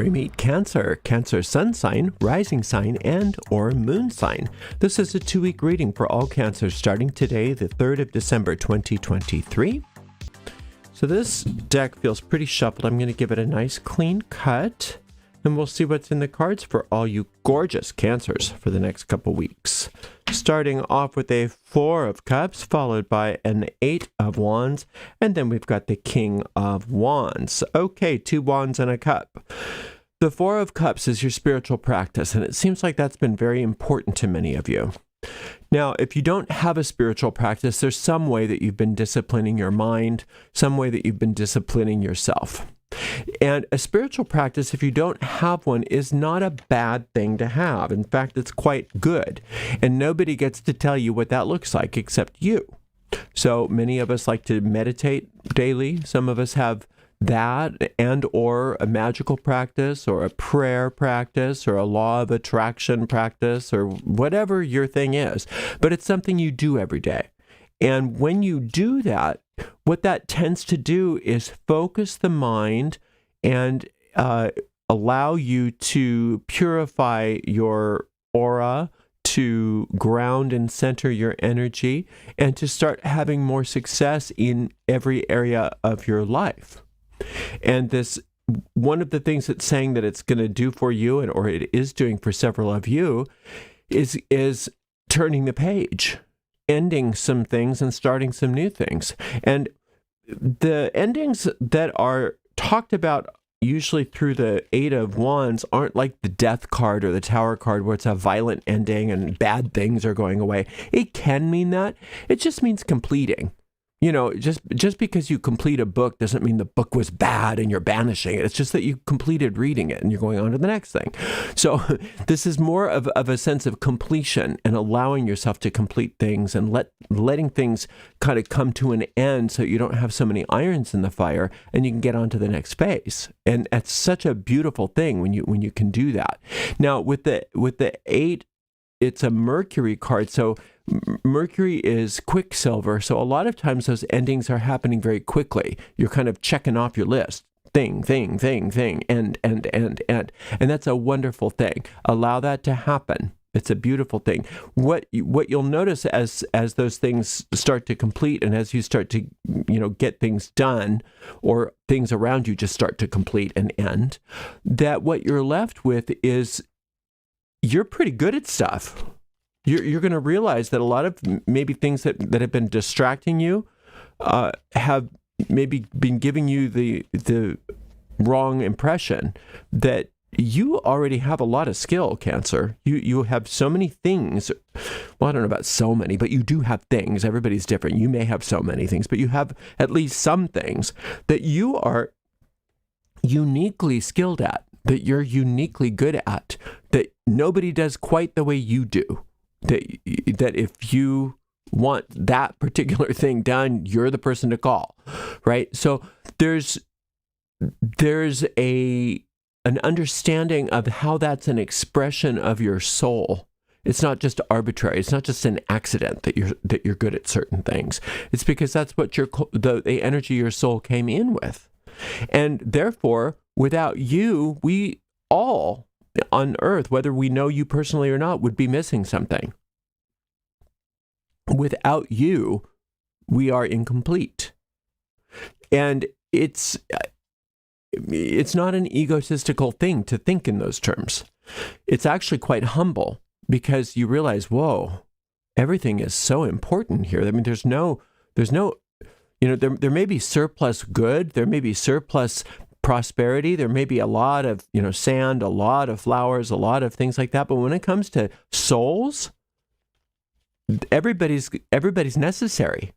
we meet Cancer, Cancer sun sign, rising sign, and or moon sign. This is a 2-week reading for all Cancers starting today, the 3rd of December, 2023. So this deck feels pretty shuffled. I'm going to give it a nice clean cut, and we'll see what's in the cards for all you gorgeous Cancers for the next couple weeks. Starting off with a 4 of Cups, followed by an 8 of Wands, and then we've got the King of Wands. Okay, 2 Wands and a Cup. The 4 of Cups is your spiritual practice, and it seems like that's been very important to many of you. Now, if you don't have a spiritual practice, there's some way that you've been disciplining your mind, some way that you've been disciplining yourself. And a spiritual practice, if you don't have one, is not a bad thing to have. In fact, it's quite good. And nobody gets to tell you what that looks like except you. So many of us like to meditate daily. Some of us have that and or a magical practice or a prayer practice or a law of attraction practice or whatever your thing is. But it's something you do every day. And when you do that, what that tends to do is focus the mind and allow you to purify your aura, to ground and center your energy, and to start having more success in every area of your life. And this, one of the things it's saying that it's going to do for you, and or it is doing for several of you, is turning the page, ending some things and starting some new things. And the endings that are talked about usually through the 8 of Wands aren't like the Death card or the Tower card where it's a violent ending and bad things are going away. It can mean that. It just means completing. You know, just because you complete a book doesn't mean the book was bad and you're banishing it. It's just that you completed reading it and you're going on to the next thing. So this is more of a sense of completion and allowing yourself to complete things and letting things kind of come to an end so you don't have so many irons in the fire and you can get on to the next phase. And that's such a beautiful thing when you can do that. Now with the 8, it's a Mercury card. So Mercury is quicksilver. So a lot of times those endings are happening very quickly. You're kind of checking off your list. Thing, end. And that's a wonderful thing. Allow that to happen. It's a beautiful thing. What you'll notice as those things start to complete and as you start to, get things done or things around you just start to complete and end, that what you're left with is you're pretty good at stuff. You're going to realize that a lot of maybe things that have been distracting you have maybe been giving you the wrong impression that you already have a lot of skill, Cancer. You have so many things. Well, I don't know about so many, but you do have things. Everybody's different. You may have so many things, but you have at least some things that you are uniquely skilled at, that you're uniquely good at, that nobody does quite the way you do. That if you want that particular thing done, you're the person to call, right? So there's an understanding of how that's an expression of your soul. It's not just arbitrary. It's not just an accident that you're good at certain things. It's because that's what the energy your soul came in with, and therefore, without you, we all on earth, whether we know you personally or not, would be missing something. Without you, we are incomplete. And it's not an egotistical thing to think in those terms. It's actually quite humble because you realize, whoa, everything is so important here. I mean, there's no, there may be surplus good, there may be surplus prosperity, there may be a lot of, sand, a lot of flowers, a lot of things like that. But when it comes to souls, everybody's necessary.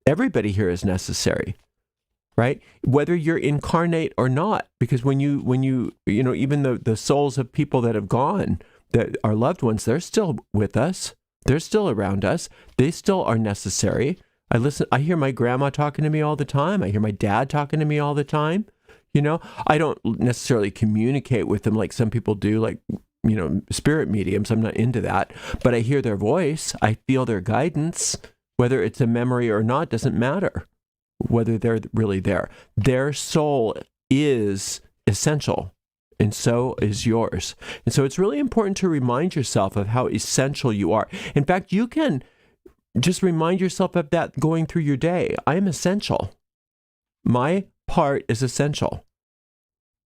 Everybody here is necessary, right? Whether you're incarnate or not, because when you even the souls of people that have gone, that are loved ones, they're still with us. They're still around us. They still are necessary. I hear my grandma talking to me all the time. I hear my dad talking to me all the time. I don't necessarily communicate with them like some people do, like, spirit mediums. I'm not into that. But I hear their voice. I feel their guidance. Whether it's a memory or not doesn't matter. Whether they're really there. Their soul is essential and so is yours. And so it's really important to remind yourself of how essential you are. In fact, you can just remind yourself of that going through your day. I am essential. My part is essential.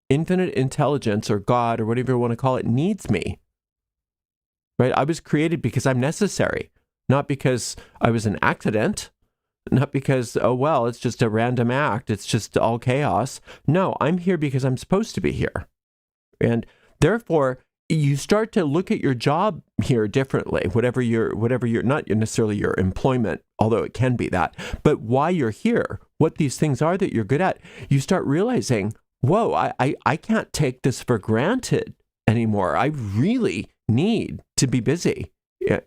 Infinite intelligence, or God, or whatever you want to call it, needs me. Right? I was created because I'm necessary, not because I was an accident, not because, oh, well, it's just a random act. It's just all chaos. No, I'm here because I'm supposed to be here. And therefore, you start to look at your job here differently, whatever your, not necessarily your employment, although it can be that, but why you're here, what these things are that you're good at. You start realizing, whoa, I can't take this for granted anymore. I really need to be busy.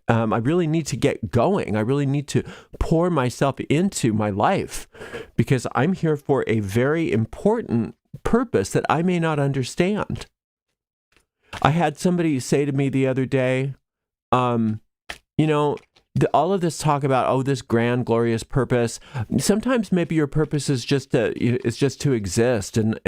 I really need to get going. I really need to pour myself into my life because I'm here for a very important purpose that I may not understand. I had somebody say to me the other day, all of this talk about, oh, this grand, glorious purpose. Sometimes maybe your purpose is just to exist and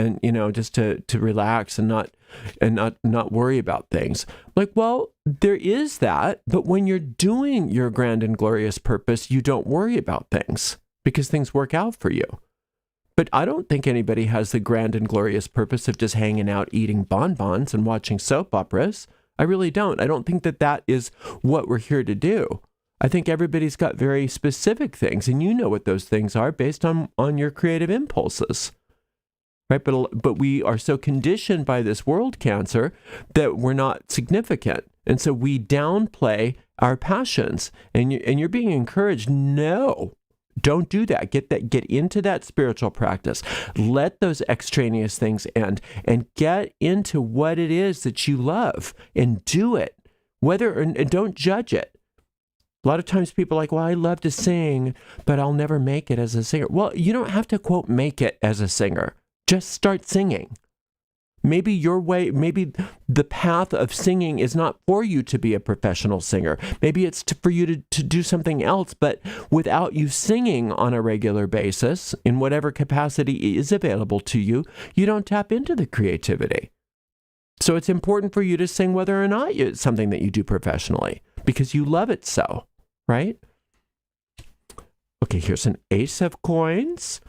just to relax and not worry about things. Like, well, there is that, but when you're doing your grand and glorious purpose, you don't worry about things because things work out for you. But I don't think anybody has the grand and glorious purpose of just hanging out, eating bonbons and watching soap operas. I really don't. I don't think that is what we're here to do. I think everybody's got very specific things, and you know what those things are based on your creative impulses, right? But we are so conditioned by this world, Cancer, that we're not significant, and so we downplay our passions. And you're being encouraged, no. Don't do that. Get into that spiritual practice. Let those extraneous things end and get into what it is that you love and do it. And don't judge it. A lot of times people are like, well, I love to sing, but I'll never make it as a singer. Well, you don't have to, quote, make it as a singer. Just start singing. Maybe maybe the path of singing is not for you to be a professional singer. Maybe it's for you to do something else, but without you singing on a regular basis, in whatever capacity is available to you, you don't tap into the creativity. So it's important for you to sing whether or not it's something that you do professionally, because you love it so, right? Okay, here's an Ace of Coins.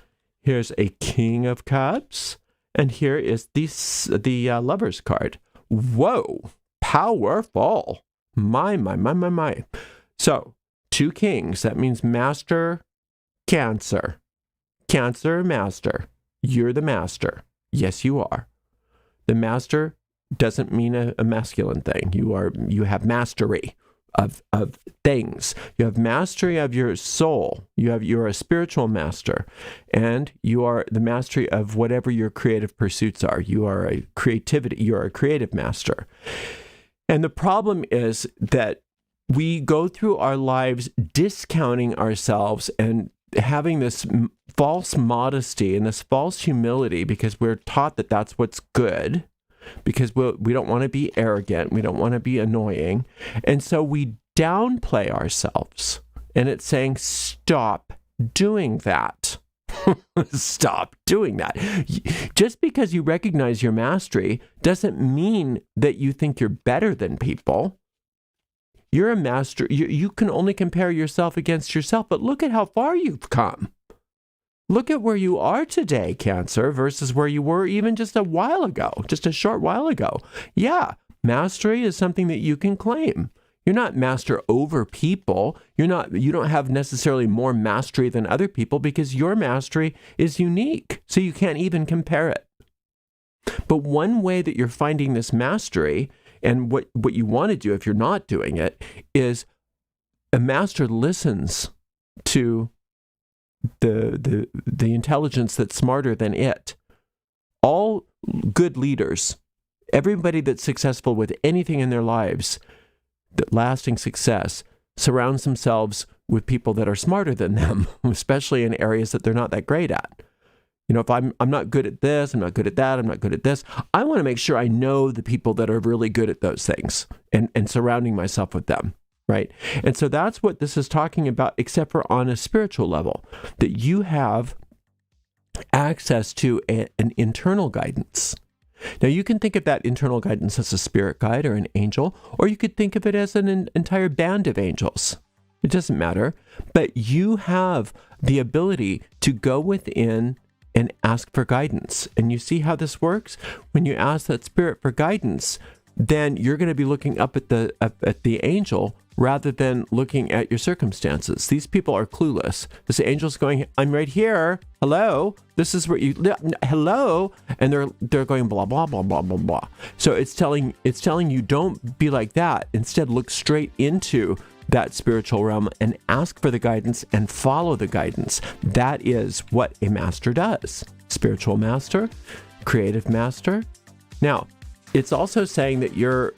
Here's a King of Cups. And here is the Lover's card. Whoa, powerful. My. So, 2 kings. That means Master, Cancer. Cancer, Master. You're the Master. Yes, you are. The Master doesn't mean a masculine thing. You have mastery of things. You have mastery of your soul. You're a spiritual master, and you are the mastery of whatever your creative pursuits are. You're a creative master. And the problem is that we go through our lives discounting ourselves and having this false modesty and this false humility because we're taught that that's what's good. Because we don't want to be arrogant. We don't want to be annoying. And so we downplay ourselves. And it's saying, stop doing that. Stop doing that. Just because you recognize your mastery doesn't mean that you think you're better than people. You're a master. You can only compare yourself against yourself. But look at how far you've come. Look at where you are today, Cancer, versus where you were even just a short while ago. Yeah, mastery is something that you can claim. You're not master over people. You don't have necessarily more mastery than other people because your mastery is unique. So you can't even compare it. But one way that you're finding this mastery, and what you want to do if you're not doing it, is a master listens to the intelligence that's smarter than it. All good leaders, everybody that's successful with anything in their lives, that lasting success, surrounds themselves with people that are smarter than them, especially in areas that they're not that great at. If I'm not good at this, I'm not good at that, I'm not good at this, I want to make sure I know the people that are really good at those things and surrounding myself with them. Right? And so that's what this is talking about, except for on a spiritual level, that you have access to an internal guidance. Now, you can think of that internal guidance as a spirit guide or an angel, or you could think of it as an entire band of angels. It doesn't matter. But you have the ability to go within and ask for guidance. And you see how this works? When you ask that spirit for guidance, then you're going to be looking up at the angel rather than looking at your circumstances. These people are clueless. This angel's going, I'm right here. Hello. This is where you hello. And they're going blah blah blah blah blah blah. So it's telling you don't be like that. Instead, look straight into that spiritual realm and ask for the guidance and follow the guidance. That is what a master does. Spiritual master, creative master. Now, it's also saying that your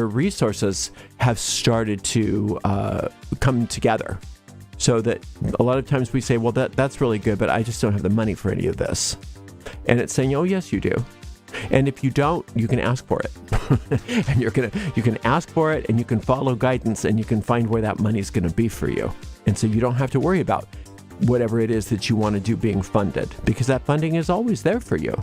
resources have started to come together. So that a lot of times we say, well, that's really good, but I just don't have the money for any of this. And it's saying, oh, yes, you do. And if you don't, you can ask for it. And you can ask for it, and you can follow guidance, and you can find where that money is going to be for you. And so you don't have to worry about whatever it is that you want to do being funded, because that funding is always there for you.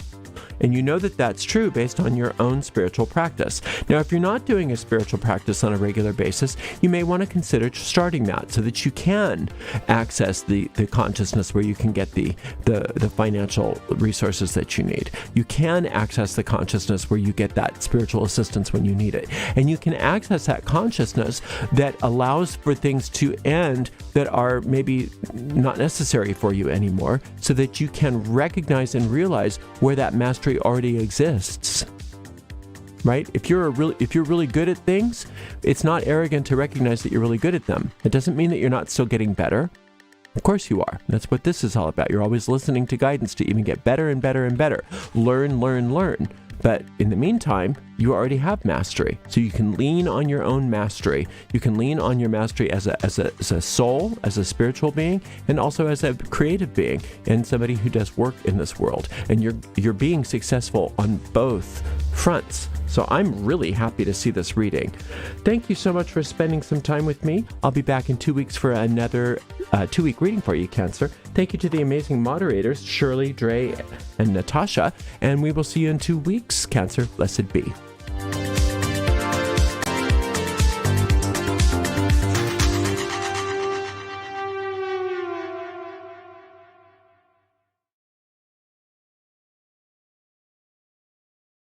And you know that that's true based on your own spiritual practice. Now, if you're not doing a spiritual practice on a regular basis, you may want to consider starting that so that you can access the consciousness where you can get the financial resources that you need. You can access the consciousness where you get that spiritual assistance when you need it. And you can access that consciousness that allows for things to end that are maybe not necessary for you anymore, so that you can recognize and realize where that mastery already exists. Right? If you're really good at things, it's not arrogant to recognize that you're really good at them. It doesn't mean that you're not still getting better. Of course you are. That's what this is all about. You're always listening to guidance to even get better and better and better. Learn, learn, learn. But in the meantime, you already have mastery. So you can lean on your own mastery. You can lean on your mastery as a soul, as a spiritual being, and also as a creative being, and somebody who does work in this world. And you're being successful on both fronts. So I'm really happy to see this reading. Thank you so much for spending some time with me. I'll be back in 2 weeks for another 2-week reading for you, Cancer. Thank you to the amazing moderators, Shirley, Dre, and Natasha. And we will see you in 2 weeks, Cancer. Blessed be.